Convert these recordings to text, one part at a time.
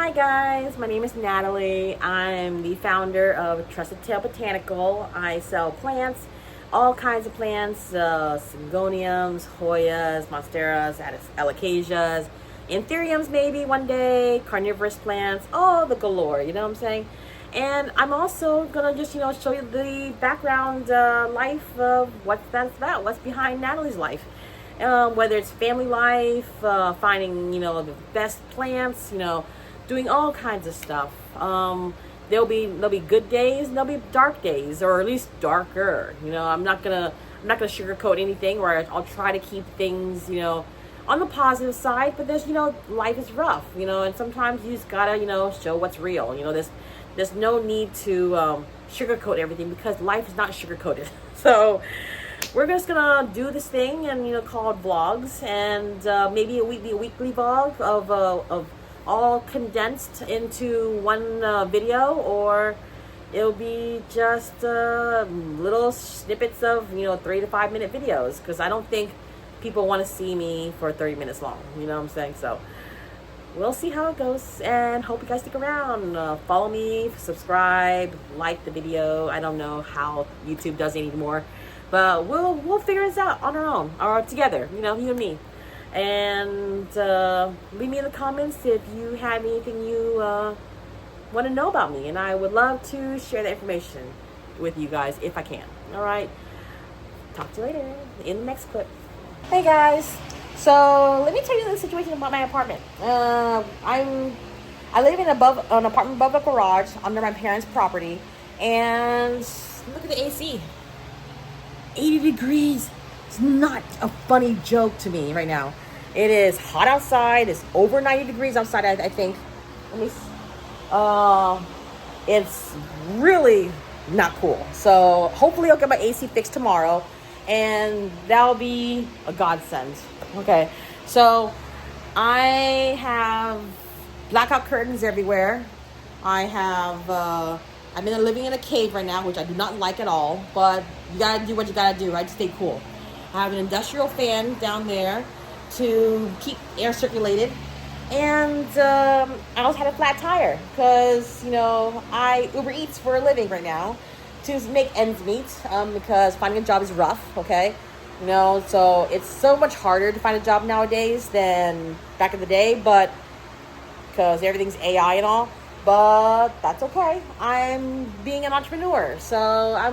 Hi guys, my name is Natalie. I'm the founder of Prada Tails Botanical. I sell plants, all kinds of plants, syngoniums, Hoyas, monsteras, alocasias, anthuriums maybe one day, carnivorous plants, all the galore, you know what I'm saying? And I'm also gonna just, show you the background life of what that's about, what's behind Natalie's life. Whether it's family life, finding, the best plants, doing all kinds of stuff. There'll be good days and there'll be dark days, or at least darker. I'm not gonna sugarcoat anything, or I'll try to keep things, on the positive side. But there's, life is rough, and sometimes you just gotta, show what's real. There's no need to sugarcoat everything, because life is not sugarcoated. So we're just gonna do this thing and call it vlogs, and maybe a weekly vlog of all condensed into one video, or it'll be just little snippets of 3 to 5 minute videos, because I don't think people want to see me for 30 minutes long, you know what I'm saying? So we'll see how it goes, and hope you guys stick around. Follow me, subscribe, like the video. I don't know how YouTube does it anymore, but we'll figure this out on our own, or together, you and me. And leave me in the comments if you have anything you want to know about me, and I would love to share that information with you guys if I can. All right, talk to you later in the next clip. Hey guys, so let me tell you the situation about my apartment. I live in an apartment above a garage under my parents' property, and look at the AC. 80 degrees. It's not a funny joke to me right now. It is hot outside. It's over 90 degrees outside, I think. Let me see. It's really not cool. So hopefully I'll get my AC fixed tomorrow, and that'll be a godsend. Okay, so I have blackout curtains everywhere. I'm living in a cave right now, which I do not like at all, but you gotta do what you gotta do, right, to stay cool. I have an industrial fan down there to keep air circulated, and I also had a flat tire, because I Uber Eats for a living right now to make ends meet, because finding a job is rough. Okay, so it's so much harder to find a job nowadays than back in the day, but because everything's AI and all. But that's okay. I'm being an entrepreneur, so I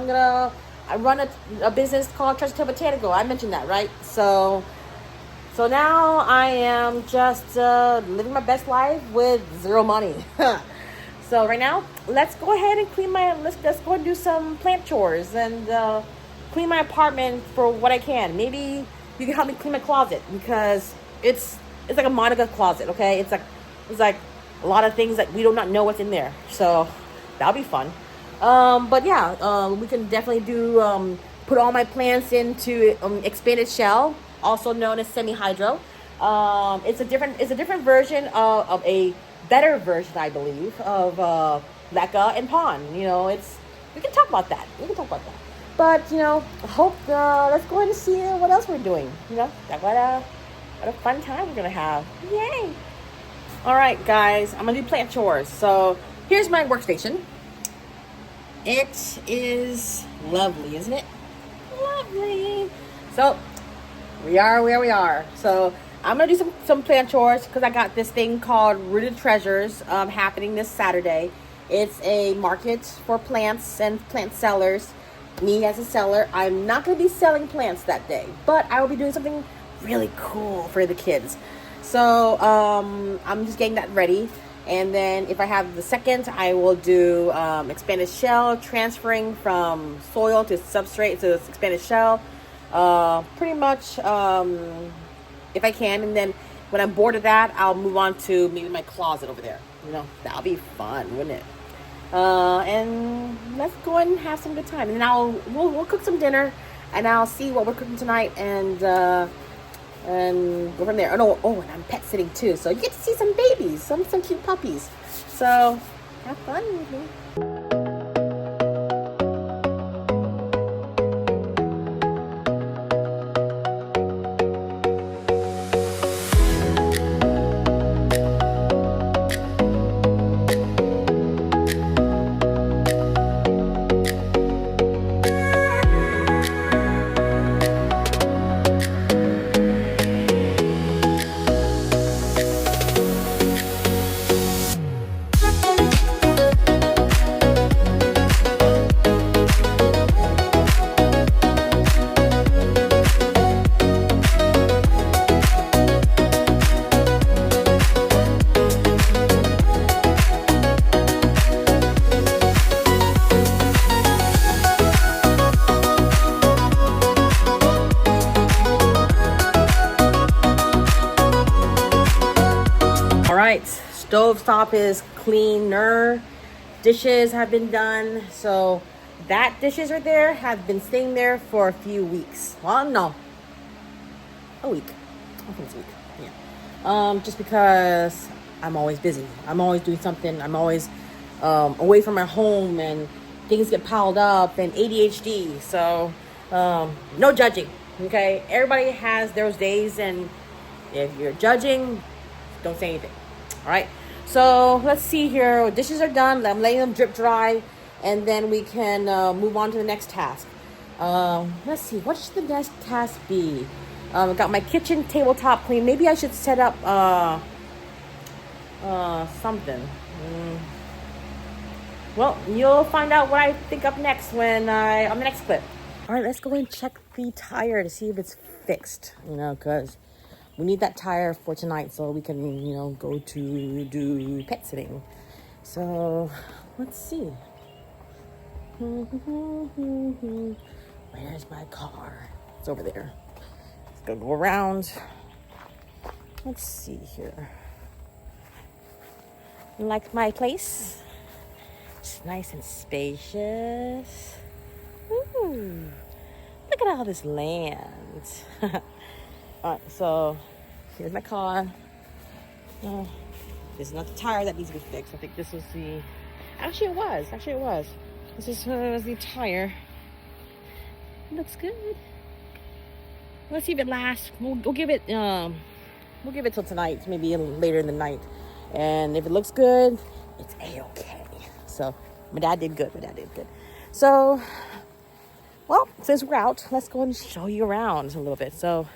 run a business called Prada Tails Botanical. I mentioned that, right? So now I am just living my best life with zero money. So right now, let's go ahead and let's go and do some plant chores and clean my apartment for what I can. Maybe you can help me clean my closet, because it's like a Monica closet. Okay, it's like a lot of things that we do not know what's in there. So that'll be fun. But yeah, we can definitely do put all my plants into expanded shell, also known as semi-hydro. It's a different version of a better version, I believe, of leca and pond. We can talk about that. But hope let's go ahead and see what else we're doing. What a fun time we're gonna have. Yay! All right, guys, I'm gonna do plant chores. So here's my workstation. It is lovely, isn't it? Lovely. So we are where we are. So I'm gonna do some plant chores, because I got this thing called Rooted Treasures happening this Saturday. It's a market for plants and plant sellers. Me as a seller, I'm not gonna be selling plants that day, but I will be doing something really cool for the kids. So I'm just getting that ready, and then if I have the second, I will do expanded shell, transferring from soil to substrate to expanded shell, pretty much if I can. And then when I'm bored of that, I'll move on to maybe my closet over there. That'll be fun, wouldn't it? And let's go ahead and have some good time, and then we'll cook some dinner, and I'll see what we're cooking tonight, and go from there. And I'm pet sitting too, so you get to see some babies, some cute puppies. So have fun with me. stovetop is cleaner. Dishes have been done. So that dishes right there have been staying there for a few weeks. Well, no, a week. I think it's a week. Yeah. Just because I'm always busy. I'm always doing something. I'm always away from my home, and things get piled up, and ADHD. So no judging. Okay, everybody has those days, and if you're judging, don't say anything. All right. So let's see here. Dishes are done. I'm letting them drip dry, and then we can move on to the next task. Let's see. What should the next task be? I got my kitchen tabletop clean. Maybe I should set up something. Well, you'll find out what I think up next on the next clip. All right, let's go and check the tire to see if it's fixed. Because we need that tire for tonight so we can, go to do pet sitting. So let's see. Where's my car? It's over there. Let's go around. Let's see here. Like my place? It's nice and spacious. Ooh, look at all this land. All right, so here's my car. This is not the tire that needs to be fixed. I think this was the... Actually, it was. This is the tire. It looks good. Let's see if it lasts. We'll give it till tonight, maybe later in the night. And if it looks good, it's A-okay. So my dad did good. So, well, since we're out, let's go and show you around a little bit. So,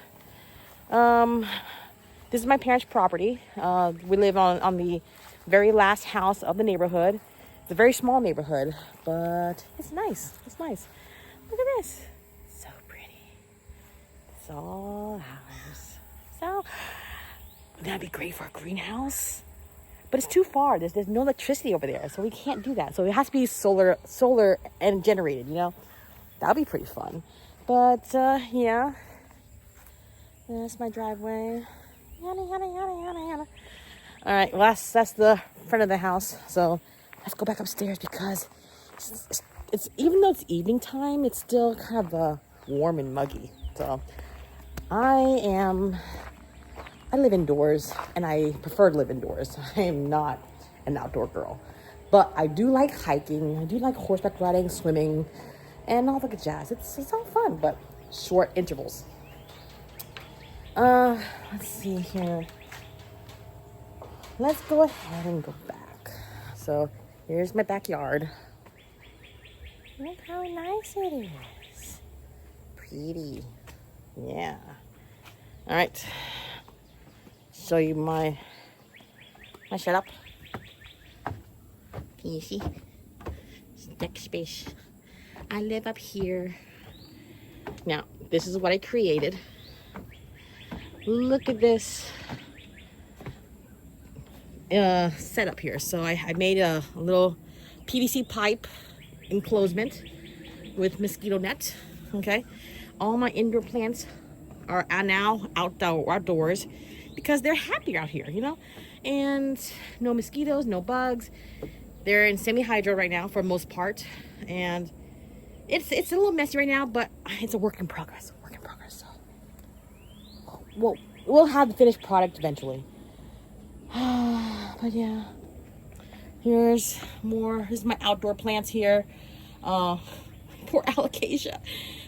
this is my parents' property. We live on the very last house of the neighborhood. It's a very small neighborhood, but it's nice. Look at this. So pretty. It's all ours. So, that'd be great for a greenhouse. But it's too far. There's no electricity over there, so we can't do that. So it has to be solar and generated, That'll be pretty fun. But, yeah. That's my driveway. Yada. All right, well, that's the front of the house. So let's go back upstairs because it's even though it's evening time, it's still kind of warm and muggy. So I live indoors, and I prefer to live indoors. I am not an outdoor girl. But I do like hiking. I do like horseback riding, swimming, and all the good jazz. It's all fun, but short intervals. Let's see here. Let's go ahead and go back. So here's my backyard. Look how nice it is. Pretty. Yeah. All right. Show you my setup. Can you see? It's deck space. I live up here. Now, this is what I created. Look at this setup here. So I made a little PVC pipe enclosement with mosquito net. Okay, all my indoor plants are now outdoors because they're happier out here, and no mosquitoes, no bugs. They're in semi-hydro right now for the most part, and it's a little messy right now, but it's a work in progress. So we'll have the finished product eventually. But yeah, here's my outdoor plants here. Poor alocasia.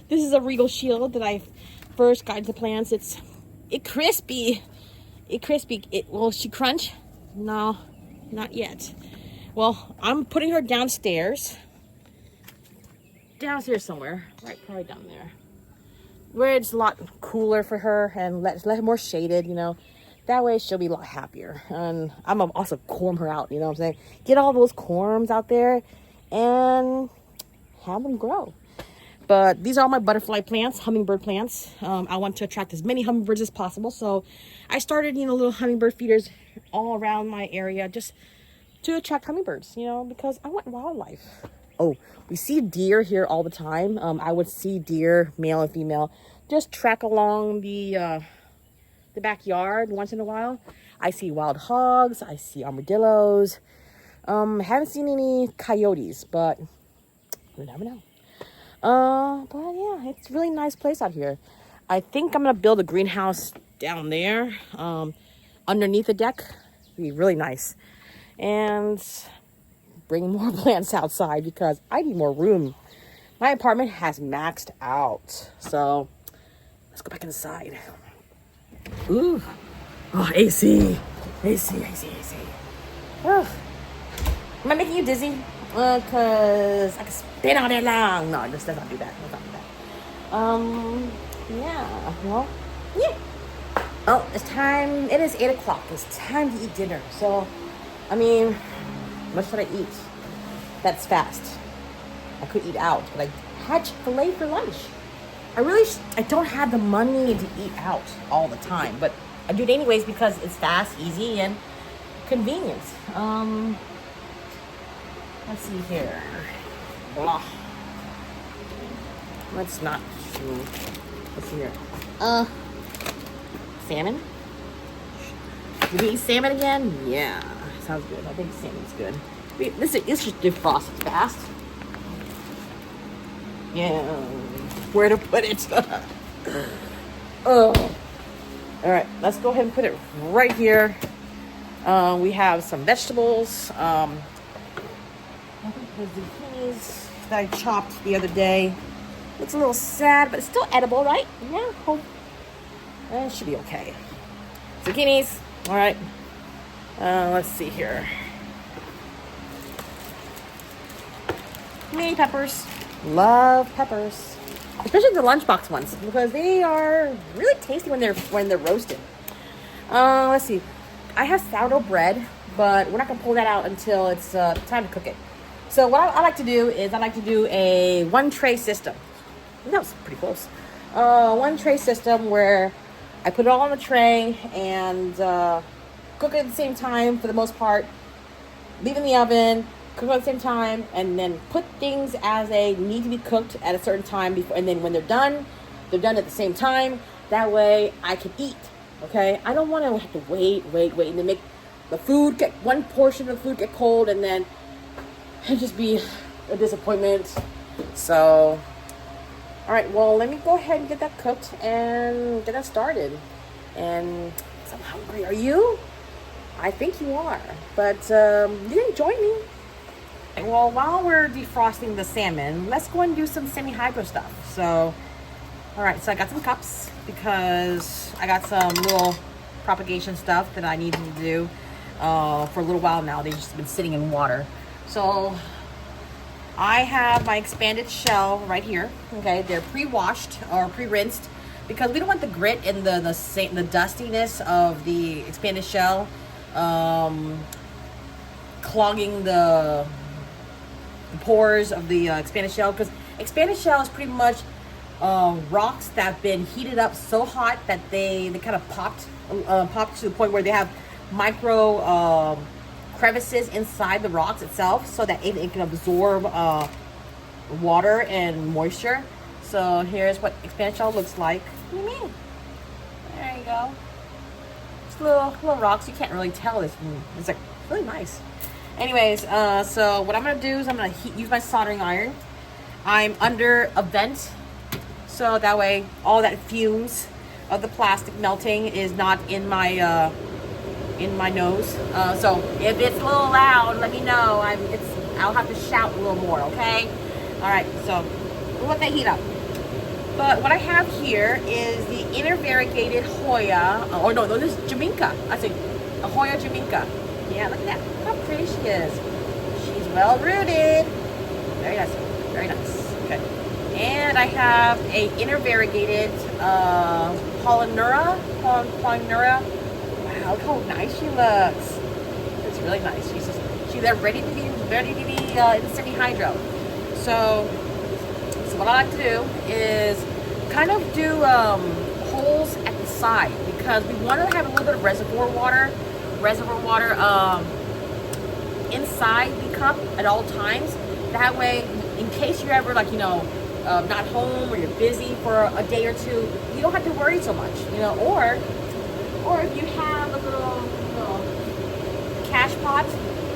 This is a regal shield that I first got into plants. It's crispy. Will she crunch? No, not yet. Well, I'm putting her downstairs somewhere, right, probably down there, where it's a lot cooler for her and let her more shaded, that way she'll be a lot happier. And I'm gonna also corm her out, what I'm saying, get all those corms out there and have them grow. But these are my butterfly plants, hummingbird plants. I want to attract as many hummingbirds as possible. So I started, little hummingbird feeders all around my area just to attract hummingbirds, because I want wildlife. Oh, we see deer here all the time. I would see deer, male and female, just track along the backyard once in a while. I see wild hogs. I see armadillos. Haven't seen any coyotes, but you never know. But yeah, it's a really nice place out here. I think I'm gonna build a greenhouse down there, underneath the deck. It'd be really nice. And bring more plants outside because I need more room. My apartment has maxed out. So let's go back inside. Ooh. Oh, AC. Oh. Am I making you dizzy? Because I can spin all day long. No, let's not do that. Yeah. Well, yeah. Oh, it's time. It is 8 o'clock. It's time to eat dinner. So, I mean, what should I eat? That's fast. I could eat out, but I had Chick-fil-A for lunch. I don't have the money to eat out all the time, but I do it anyways because it's fast, easy, and convenient. Let's see here. Blah. Let's not. Let's see here. Salmon? Did we eat salmon again? Yeah, sounds good. I think salmon's good. This just defrosts fast. Yeah. Where to put it? Oh. All right, let's go ahead and put it right here. We have some vegetables. I think the zucchinis that I chopped the other day. Looks a little sad, but it's still edible, right? Yeah, hope. It should be okay. Zucchinis. All right. Let's see here. Mini peppers. Love peppers. Especially the lunchbox ones because they are really tasty when they're roasted. Let's see. I have sourdough bread, but we're not gonna pull that out until it's time to cook it. So what I like to do is I like to do a one tray system. That was pretty close. One tray system where I put it all on the tray and cook it at the same time for the most part. Leave it in the oven. Cook at the same time, and then put things as they need to be cooked at a certain time before, and then when they're done at the same time. That way I can eat. Okay, I don't want to have to wait, and then make the food get one portion of the food get cold, and then it just be a disappointment. So, all right, well, let me go ahead and get that cooked and get that started. And I'm hungry. Are you? I think you are, but you didn't join me. Well, while we're defrosting the salmon, let's go and do some semi-hydro stuff. So, all right, so I got some cups because I got some little propagation stuff that I needed to do for a little while now. They've just been sitting in water. So I have my expanded shell right here. Okay, they're pre-washed or pre-rinsed because we don't want the grit and the dustiness of the expanded shell clogging the pores of the expanded shell, because expanded shell is pretty much rocks that have been heated up so hot that they kind of popped to the point where they have micro crevices inside the rocks itself, so that it can absorb water and moisture. So here's what expanded shell looks like. What do you mean? There you go. It's little rocks. You can't really tell. It's like really nice. Anyways, so what I'm going to do is I'm going to use my soldering iron. I'm under a vent, so that way all that fumes of the plastic melting is not in my nose. So if it's a little loud, let me know. I'll have to shout a little more, okay? All right, so we'll let that heat up. But what I have here is the inner variegated Hoya. Oh no, this is Jaminka. I say a Hoya Jaminka. Yeah, look at that. Look how pretty she is. She's well rooted. Very nice. Very nice. Okay. And I have a inner variegated Polynura. Wow, look how nice she looks. It's really nice. She's ready to be in semi-hydro. So what I like to do is kind of do holes at the side, because we want to have a little bit of reservoir water inside the cup at all times. That way, in case you're ever not home, or you're busy for a day or two, you don't have to worry so much, or if you have a little pot.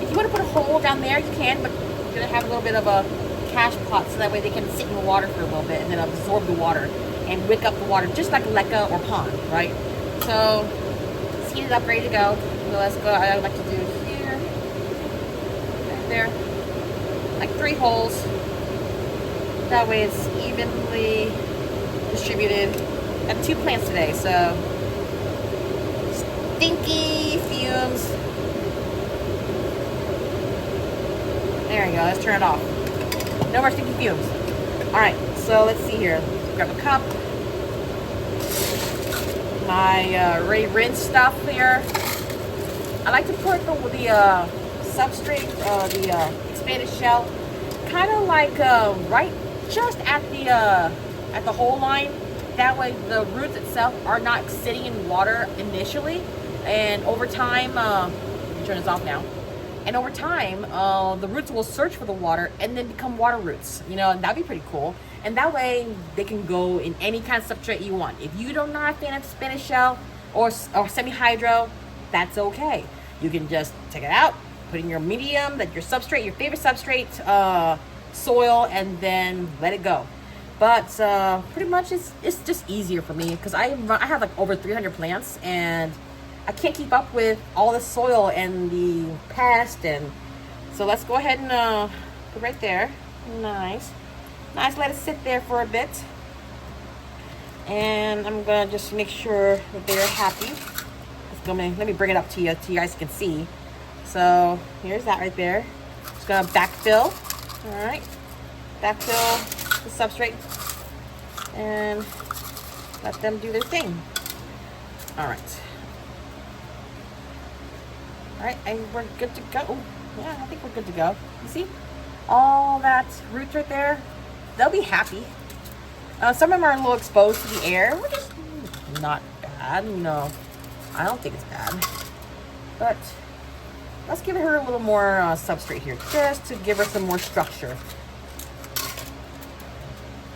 If you want to put a hole down there, you can, but you're going to have a little bit of a cash pot so that way they can sit in the water for a little bit and then absorb the water and wick up the water just like a leca or pond, right? So it's heated up, ready to go. So let's go. I like to do here, right there, like 3 holes. That way it's evenly distributed. I have 2 plants today, so stinky fumes. There we go. Let's turn it off. No more stinky fumes. All right. So let's see here. Grab a cup. My already rinsed stuff here. I like to put the substrate, the expanded shell, kind of like right just at the hole line. That way the roots itself are not sitting in water initially, and over time, turn this off now. And over time, the roots will search for the water and then become water roots. You know, and that'd be pretty cool. And that way they can go in any kind of substrate you want. If you don't not a fan of Spanish shell or semi-hydro, that's okay. You can just take it out, put in your medium, that your substrate, your favorite substrate, soil, and then let it go. But pretty much it's just easier for me because I have like over 300 plants and I can't keep up with all the soil and the pest. And so let's go ahead and put right there. Nice, let it sit there for a bit. And I'm gonna just make sure that they're happy. Let me bring it up to you guys can see. So here's that right there. Just gonna backfill. All right, backfill the substrate and let them do their thing. All right. All right, and we're good to go. Yeah, I think we're good to go. You see all that roots right there? They'll be happy. Some of them are a little exposed to the air, which is not bad. No, I don't think it's bad. But let's give her a little more substrate here, just to give her some more structure.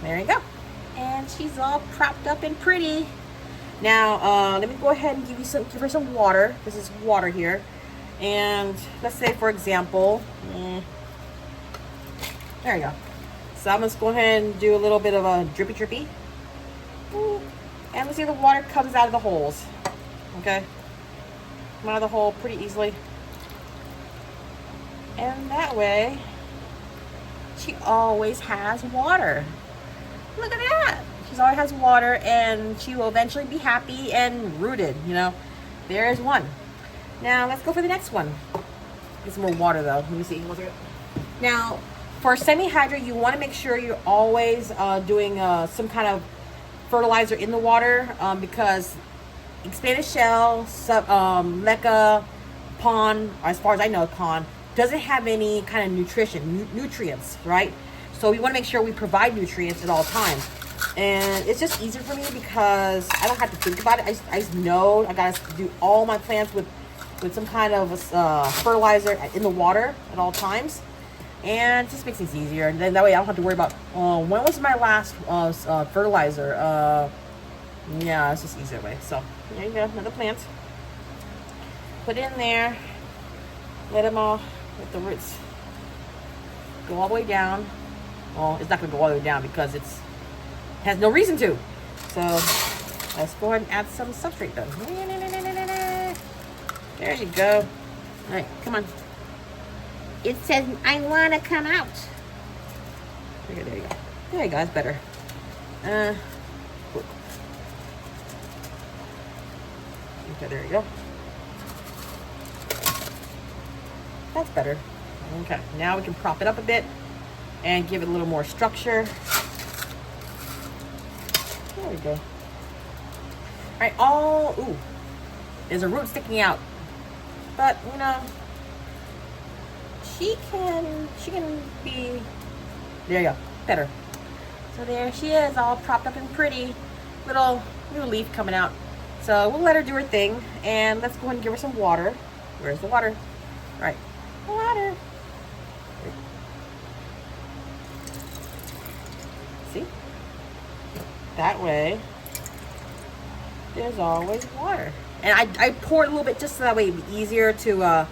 There you go. And she's all propped up and pretty. Now, let me go ahead and give her some water. This is water here. And let's say, for example, there you go. So I'm just go ahead and do a little bit of a drippy. And let's see if the water comes out of the holes. Okay. Come out of the hole pretty easily. And that way, she always has water. Look at that. She always has water and she will eventually be happy and rooted, you know. There's one. Now let's go for the next one. Get some more water though. Let me see. Now, for semi-hydro, you want to make sure you're always doing some kind of fertilizer in the water because expanded shell, leca, pond, as far as I know, pond, doesn't have any kind of nutrients, right? So we want to make sure we provide nutrients at all times. And it's just easier for me because I don't have to think about it. I just know I got to do all my plants with some kind of fertilizer in the water at all times. And it just makes things easier. And then that way I don't have to worry about, when was my last fertilizer? Yeah, it's just easier way. So there you go, another plant. Put it in there. Let the roots go all the way down. Well, it's not going to go all the way down because it has no reason to. So let's go ahead and add some substrate then. There you go. All right, come on. It says, I want to come out. There you go. There you go, that's better. Okay, there you go. That's better. Okay, now we can prop it up a bit and give it a little more structure. There we go. All right, there's a root sticking out. But, you know, she can be, there you go, better. So there she is, all propped up and pretty, little leaf coming out. So we'll let her do her thing, and let's go ahead and give her some water. Where's the water? All right, water. See? That way, there's always water. And I pour it a little bit just so that way it'd be easier to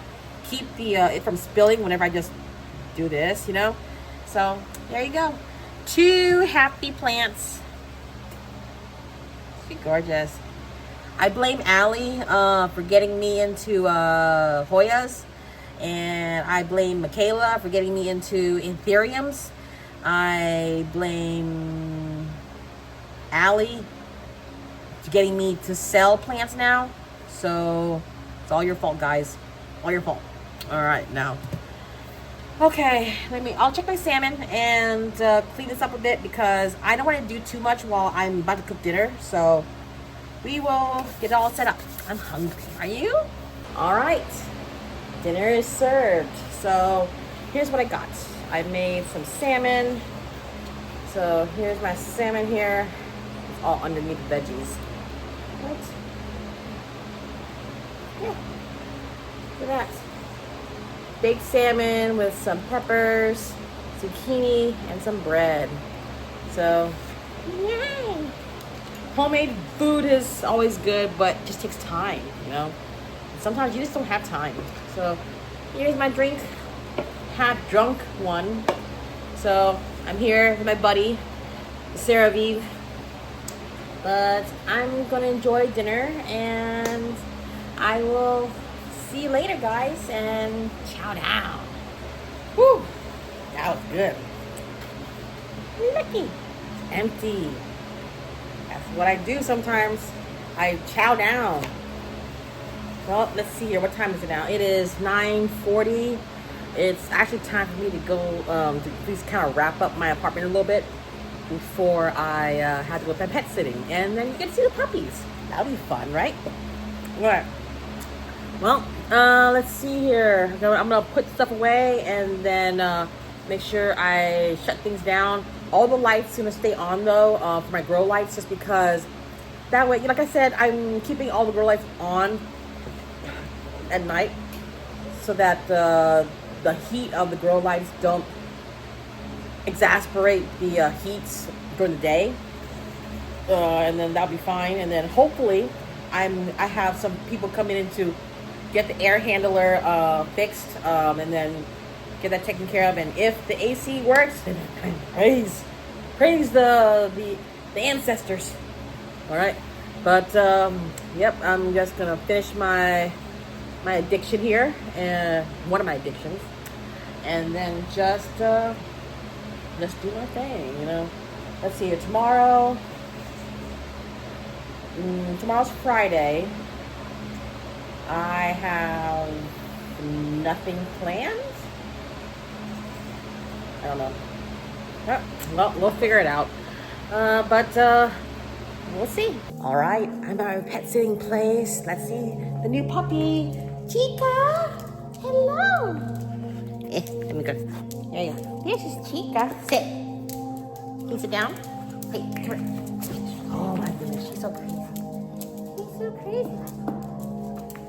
keep the it from spilling whenever I just do this, you know. So there you go, 2 happy plants. She's gorgeous. I blame Allie for getting me into Hoyas, and I blame Michaela for getting me into Anthuriums. I blame Allie for getting me to sell plants now. So it's all your fault, guys. All your fault. All right, now. Okay, I'll check my salmon and clean this up a bit because I don't want to do too much while I'm about to cook dinner. So we will get it all set up. I'm hungry. Are you? All right. Dinner is served. So here's what I got. I made some salmon. So here's my salmon here. It's all underneath the veggies. What? Yeah. Look at that. Baked salmon with some peppers, zucchini, and some bread. So, yay! Homemade food is always good, but it just takes time, you know? Sometimes you just don't have time. So, here's my drink. Half drunk one. So, I'm here with my buddy, Sarah Vive. But I'm gonna enjoy dinner, and I will see you later, guys, and chow down. Woo! That was good. Lucky. Empty. That's what I do sometimes. I chow down. Well, let's see here. What time is it now? It is 9:40. It's actually time for me to go to please kind of wrap up my apartment a little bit before I have to go to my pet sitting. And then you get to see the puppies. That'll be fun, right? All right. Well, let's see here. I'm gonna put stuff away and then make sure I shut things down. All the lights gonna stay on though for my grow lights, just because that way, like I said, I'm keeping all the grow lights on at night so that the heat of the grow lights don't exasperate the heats during the day, and then that'll be fine. And then hopefully I have some people coming in to get the air handler fixed, and then get that taken care of. And if the AC works, then praise the ancestors. All right, but yep, I'm just gonna finish my addiction here, and one of my addictions, and then just do my thing, you know. Let's see here. Tomorrow's Friday. I have nothing planned. I don't know. Well, we'll figure it out. But we'll see. All right, I'm at my pet sitting place. Let's see the new puppy, Chica. Hello. Let me go. There you go. This is Chica. Sit. Can you sit down? Hey, come here. Oh my goodness, she's so crazy. She's so crazy.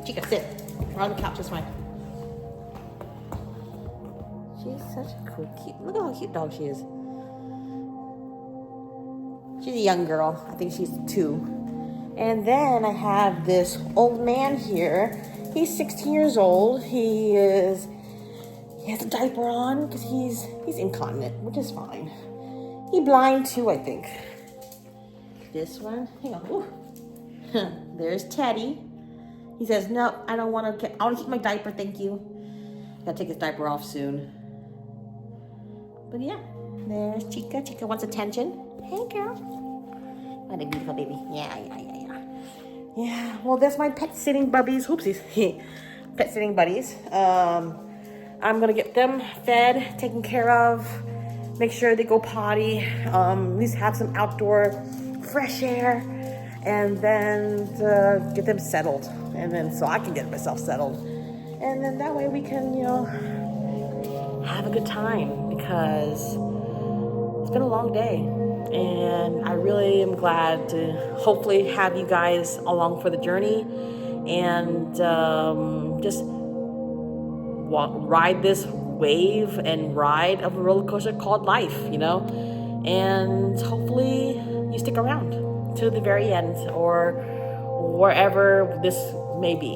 Chica, sit. We're on the couch this way. She's such a cool, cute. Look at how cute dog she is. She's a young girl. I think she's 2. And then I have this old man here. He's 16 years old. He has a diaper on because he's incontinent, which is fine. He's blind too, I think. This one, hang on. Ooh. There's Teddy. He says, no, I don't want to. I want to keep my diaper, thank you. Gotta take his diaper off soon. But yeah, there's Chica. Chica wants attention. Hey, girl. What a beautiful baby. Yeah. Yeah, well, that's my pet sitting buddies. Oopsies. Pet sitting buddies. I'm gonna get them fed, taken care of, make sure they go potty, at least have some outdoor fresh air, and then get them settled, and then so I can get myself settled, and then that way we can, you know, have a good time, because it's been a long day, and I really am glad to hopefully have you guys along for the journey, and just ride this wave and ride of a roller coaster called life, you know, and hopefully you stick around to the very end or wherever this may be.